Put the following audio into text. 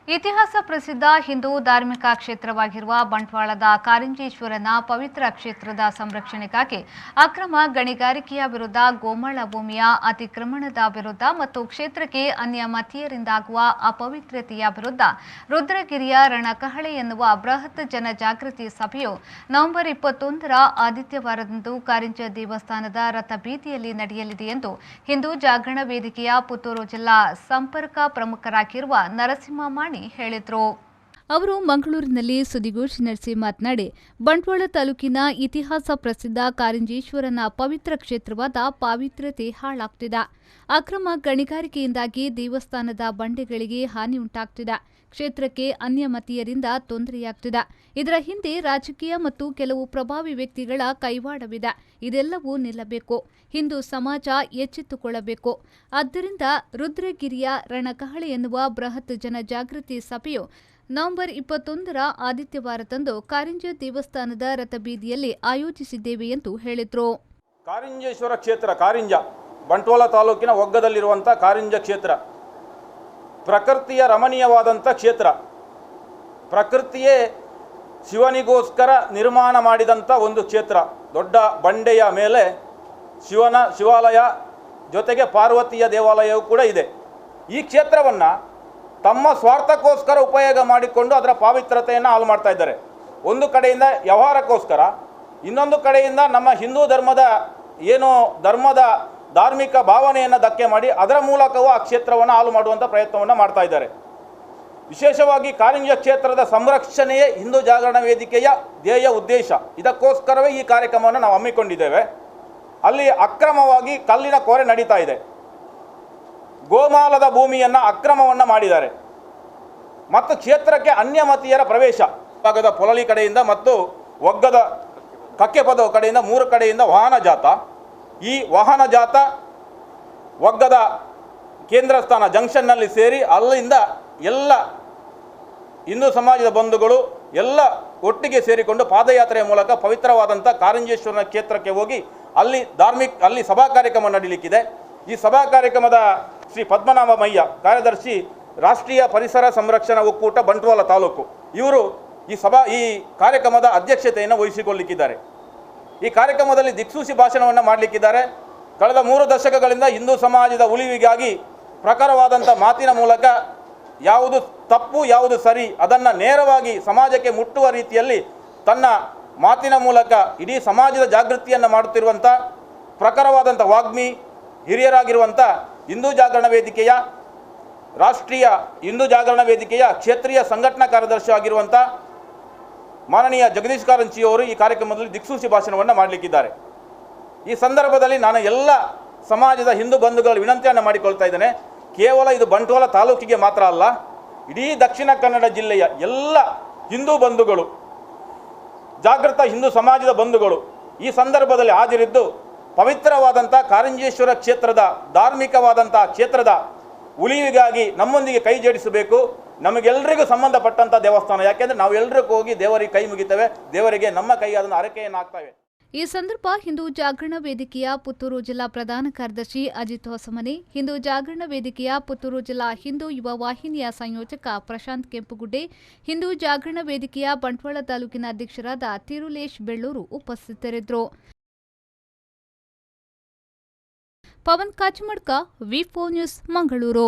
ಇತಿಹಾಸ ಪ್ರಸಿದ್ಧ ಹಿಂದೂ ಧಾರ್ಮಿಕ ಕ್ಷೇತ್ರವಾಗಿರುವ ಬಂಟ್ವಾಳದ ಕಾರಿಂಜೇಶ್ವರನ ಪವಿತ್ರ ಕ್ಷೇತ್ರದ ಸಂರಕ್ಷಣೆಗಾಗಿ ಅಕ್ರಮ ಗಣಿಗಾರಿಕೆಯ ವಿರುದ್ಧ, ಗೋಮಾಳ ಭೂಮಿಯ ಅತಿಕ್ರಮಣದ ವಿರುದ್ಧ ಮತ್ತು ಕ್ಷೇತ್ರಕ್ಕೆ ಅನ್ಯಮತೀಯರಿಂದಾಗುವ ಅಪವಿತ್ರತೆಯ ವಿರುದ್ಧ ರುದ್ರಗಿರಿಯ ರಣಕಹಳೆ ಎನ್ನುವ ಬೃಹತ್ ಜನಜಾಗೃತಿ ಸಭೆಯು ನವೆಂಬರ್ 21ರ ಆದಿತ್ಯವಾರದಂದು ಕಾರಿಂಜ ದೇವಸ್ಥಾನದ ರಥಬೀದಿಯಲ್ಲಿ ನಡೆಯಲಿದೆ ಎಂದು ಹಿಂದೂ ಜಾಗರಣ ವೇದಿಕೆಯ ಪುತ್ತೂರು ಜಿಲ್ಲಾ ಸಂಪರ್ಕ ಪ್ರಮುಖರಾಗಿರುವ ನರಸಿಂಹ ಹೇಳಿದ್ರು. ಅವರು ಮಂಗಳೂರಿನಲ್ಲಿ ಸುದ್ದಿಗೋಷ್ಠಿ ನಡೆಸಿ ಮಾತನಾಡಿ, ಬಂಟ್ವಾಳ ತಾಲೂಕಿನ ಇತಿಹಾಸ ಪ್ರಸಿದ್ಧ ಕಾರಿಂಜೇಶ್ವರನ ಪವಿತ್ರ ಕ್ಷೇತ್ರವಾದ ಪಾವಿತ್ರ್ಯತೆ ಹಾಳಾಗ್ತಿದೆ. ಅಕ್ರಮ ಗಣಿಗಾರಿಕೆಯಿಂದಾಗಿ ದೇವಸ್ಥಾನದ ಬಂಡೆಗಳಿಗೆ ಹಾನಿ ಉಂಟಾಗ್ತಿದೆ. ಕ್ಷೇತ್ರಕ್ಕೆ ಅನ್ಯಮತೀಯರಿಂದ ತೊಂದರೆಯಾಗ್ತಿದೆ. ಇದರ ಹಿಂದೆ ರಾಜಕೀಯ ಮತ್ತು ಕೆಲವು ಪ್ರಭಾವಿ ವ್ಯಕ್ತಿಗಳ ಕೈವಾಡವಿದೆ. ಇದೆಲ್ಲವೂ ನಿಲ್ಲಬೇಕು. ಹಿಂದೂ ಸಮಾಜ ಎಚ್ಚೆತ್ತುಕೊಳ್ಳಬೇಕು. ಆದ್ದರಿಂದ ರುದ್ರಗಿರಿಯ ರಣಕಹಳೆ ಎನ್ನುವ ಬೃಹತ್ ಜನಜಾಗೃತಿ ಸಭೆಯು ನವೆಂಬರ್ 21ರ ಆದಿತ್ಯವಾರದಂದು ಕಾರಿಂಜ ದೇವಸ್ಥಾನದ ರಥಬೀದಿಯಲ್ಲಿ ಆಯೋಜಿಸಿದ್ದೇವೆ ಎಂದು ಹೇಳಿದರು. ಕಾರಿಂಜೇಶ್ವರ ಕ್ಷೇತ್ರ, ಕಾರಿಂಜ ಬಂಟ್ವಾಳ ತಾಲೂಕಿನ ಒಗ್ಗದಲ್ಲಿರುವಂಥ ಕಾರಿಂಜ ಕ್ಷೇತ್ರ ಪ್ರಕೃತಿಯ ರಮಣೀಯವಾದಂಥ ಕ್ಷೇತ್ರ. ಪ್ರಕೃತಿಯೇ ಶಿವನಿಗೋಸ್ಕರ ನಿರ್ಮಾಣ ಮಾಡಿದಂಥ ಒಂದು ಕ್ಷೇತ್ರ. ದೊಡ್ಡ ಬಂಡೆಯ ಮೇಲೆ ಶಿವಾಲಯ ಜೊತೆಗೆ ಪಾರ್ವತಿಯ ದೇವಾಲಯವೂ ಕೂಡ ಇದೆ. ಈ ಕ್ಷೇತ್ರವನ್ನು ತಮ್ಮ ಸ್ವಾರ್ಥಕ್ಕೋಸ್ಕರ ಉಪಯೋಗ ಮಾಡಿಕೊಂಡು ಅದರ ಪಾವಿತ್ರತೆಯನ್ನು ಹಾಳು ಮಾಡ್ತಾ ಇದ್ದಾರೆ. ಒಂದು ಕಡೆಯಿಂದ ವ್ಯವಹಾರಕ್ಕೋಸ್ಕರ, ಇನ್ನೊಂದು ಕಡೆಯಿಂದ ನಮ್ಮ ಹಿಂದೂ ಧರ್ಮದ ಧಾರ್ಮಿಕ ಭಾವನೆಯನ್ನು ಧಕ್ಕೆ ಮಾಡಿ ಅದರ ಮೂಲಕವೂ ಆ ಕ್ಷೇತ್ರವನ್ನು ಹಾಳು ಮಾಡುವಂಥ ಪ್ರಯತ್ನವನ್ನು ಮಾಡ್ತಾ ಇದ್ದಾರೆ. ವಿಶೇಷವಾಗಿ ಕಾರಿಂಜ ಕ್ಷೇತ್ರದ ಸಂರಕ್ಷಣೆಯೇ ಹಿಂದೂ ಜಾಗರಣ ವೇದಿಕೆಯ ಧ್ಯೇಯ ಉದ್ದೇಶ. ಇದಕ್ಕೋಸ್ಕರವೇ ಈ ಕಾರ್ಯಕ್ರಮವನ್ನು ನಾವು ಹಮ್ಮಿಕೊಂಡಿದ್ದೇವೆ. ಅಲ್ಲಿ ಅಕ್ರಮವಾಗಿ ಕಲ್ಲಿನ ಕೋರೆ ನಡೀತಾ ಇದೆ. ಗೋಮಾಳದ ಭೂಮಿಯನ್ನು ಅಕ್ರಮವನ್ನು ಮಾಡಿದ್ದಾರೆ ಮತ್ತು ಕ್ಷೇತ್ರಕ್ಕೆ ಅನ್ಯಮತೀಯರ ಪ್ರವೇಶ. ಭಾಗದ ಪೊಲಲಿ ಕಡೆಯಿಂದ ಮತ್ತು ಒಗ್ಗದ ಕಕ್ಕೆಪದ ಕಡೆಯಿಂದ 3 ಕಡೆಯಿಂದ ವಾಹನ ಜಾತ. ಈ ವಾಹನ ಜಾತ ಒಗ್ಗದ ಕೇಂದ್ರ ಸ್ಥಾನ ಜಂಕ್ಷನ್ನಲ್ಲಿ ಸೇರಿ ಅಲ್ಲಿಂದ ಎಲ್ಲ ಹಿಂದೂ ಸಮಾಜದ ಬಂಧುಗಳು ಎಲ್ಲ ಒಟ್ಟಿಗೆ ಸೇರಿಕೊಂಡು ಪಾದಯಾತ್ರೆಯ ಮೂಲಕ ಪವಿತ್ರವಾದಂಥ ಕಾರಿಂಜೇಶ್ವರನ ಕ್ಷೇತ್ರಕ್ಕೆ ಹೋಗಿ ಅಲ್ಲಿ ಸಭಾ ಕಾರ್ಯಕ್ರಮ ನಡೀಲಿಕ್ಕಿದೆ. ಈ ಸಭಾ ಕಾರ್ಯಕ್ರಮದ ಶ್ರೀ ಪದ್ಮನಾಭ ಮಯ್ಯ, ಕಾರ್ಯದರ್ಶಿ, ರಾಷ್ಟ್ರೀಯ ಪರಿಸರ ಸಂರಕ್ಷಣಾ ಒಕ್ಕೂಟ ಬಂಟ್ವಾಳ ತಾಲೂಕು, ಇವರು ಈ ಕಾರ್ಯಕ್ರಮದ ಅಧ್ಯಕ್ಷತೆಯನ್ನು ವಹಿಸಿಕೊಳ್ಳಲಿಕ್ಕಿದ್ದಾರೆ. ಈ ಕಾರ್ಯಕ್ರಮದಲ್ಲಿ ದಿಕ್ಸೂಚಿ ಭಾಷಣವನ್ನು ಮಾಡಲಿಕ್ಕಿದ್ದಾರೆ. ಕಳೆದ 3 ದಶಕಗಳಿಂದ ಹಿಂದೂ ಸಮಾಜದ ಉಳಿವಿಗಾಗಿ ಪ್ರಖರವಾದಂಥ ಮಾತಿನ ಮೂಲಕ ಯಾವುದು ತಪ್ಪು ಯಾವುದು ಸರಿ ಅದನ್ನು ನೇರವಾಗಿ ಸಮಾಜಕ್ಕೆ ಮುಟ್ಟುವ ರೀತಿಯಲ್ಲಿ ತನ್ನ ಮಾತಿನ ಮೂಲಕ ಇಡೀ ಸಮಾಜದ ಜಾಗೃತಿಯನ್ನು ಮಾಡುತ್ತಿರುವಂಥ ಪ್ರಖರವಾದಂಥ ವಾಗ್ಮಿ, ಹಿರಿಯರಾಗಿರುವಂಥ ರಾಷ್ಟ್ರೀಯ ಹಿಂದೂ ಜಾಗರಣ ವೇದಿಕೆಯ ಕ್ಷೇತ್ರೀಯ ಸಂಘಟನಾ ಕಾರ್ಯದರ್ಶಿ ಆಗಿರುವಂಥ ಮಾನನೀಯ ಜಗದೀಶ್ ಕಾರಂಚಿಯವರು ಈ ಕಾರ್ಯಕ್ರಮದಲ್ಲಿ ದಿಕ್ಸೂಚಿ ಭಾಷಣವನ್ನು ಮಾಡಲಿಕ್ಕಿದ್ದಾರೆ. ಈ ಸಂದರ್ಭದಲ್ಲಿ ನಾನು ಎಲ್ಲ ಸಮಾಜದ ಹಿಂದೂ ಬಂಧುಗಳ ವಿನಂತಿಯನ್ನು ಮಾಡಿಕೊಳ್ತಾ ಇದ್ದೇನೆ. ಕೇವಲ ಇದು ಬಂಟ್ವಾಳ ತಾಲೂಕಿಗೆ ಮಾತ್ರ ಅಲ್ಲ, ಇಡೀ ದಕ್ಷಿಣ ಕನ್ನಡ ಜಿಲ್ಲೆಯ ಎಲ್ಲ ಹಿಂದೂ ಬಂಧುಗಳು, ಜಾಗೃತ ಹಿಂದೂ ಸಮಾಜದ ಬಂಧುಗಳು ಈ ಸಂದರ್ಭದಲ್ಲಿ ಹಾಜರಿದ್ದು ಪವಿತ್ರವಾದಂಥ ಕಾರಿಂಜೇಶ್ವರ ಕ್ಷೇತ್ರದ ಧಾರ್ಮಿಕವಾದಂಥ ಕ್ಷೇತ್ರದ ಉಳಿವಿಗಾಗಿ ನಮ್ಮೊಂದಿಗೆ ಕೈ ಜೋಡಿಸಬೇಕು. ನಮಗೆಲ್ಲರಿಗೂ ಸಂಬಂಧಪಟ್ಟಂಥ ದೇವಸ್ಥಾನ. ಯಾಕೆಂದರೆ ನಾವು ಎಲ್ಲರಿಗೂ ಹೋಗಿ ದೇವರಿಗೆ ಕೈ ಮುಗಿತೇವೆ, ದೇವರಿಗೆ ನಮ್ಮ ಕೈಯಾದ ಹರಕೆಯನ್ನು ಹಾಕ್ತೇವೆ. ಈ ಸಂದರ್ಭ ಹಿಂದೂ ಜಾಗರಣ ವೇದಿಕೆಯ ಪುತ್ತೂರು ಜಿಲ್ಲಾ ಪ್ರಧಾನ ಕಾರ್ಯದರ್ಶಿ ಅಜಿತ್ ಹೊಸಮನಿ, ಹಿಂದೂ ಜಾಗರಣ ವೇದಿಕೆಯ ಪುತ್ತೂರು ಜಿಲ್ಲಾ ಹಿಂದೂ ಯುವ ವಾಹಿನಿಯ ಸಂಯೋಜಕ ಪ್ರಶಾಂತ್ ಕೆಂಪುಗುಡ್ಡೆ, ಹಿಂದೂ ಜಾಗರಣ ವೇದಿಕೆಯ ಬಂಟ್ವಾಳ ತಾಲೂಕಿನ ಅಧ್ಯಕ್ಷರಾದ ತಿರುಲೇಶ್ ಬೆಳ್ಳೂರು ಉಪಸ್ಥಿತರಿದ್ದರು. ಪವನ್ ಕಾಚಮಡ್ಕ, ವಿ4 ನ್ಯೂಸ್, ಮಂಗಳೂರು.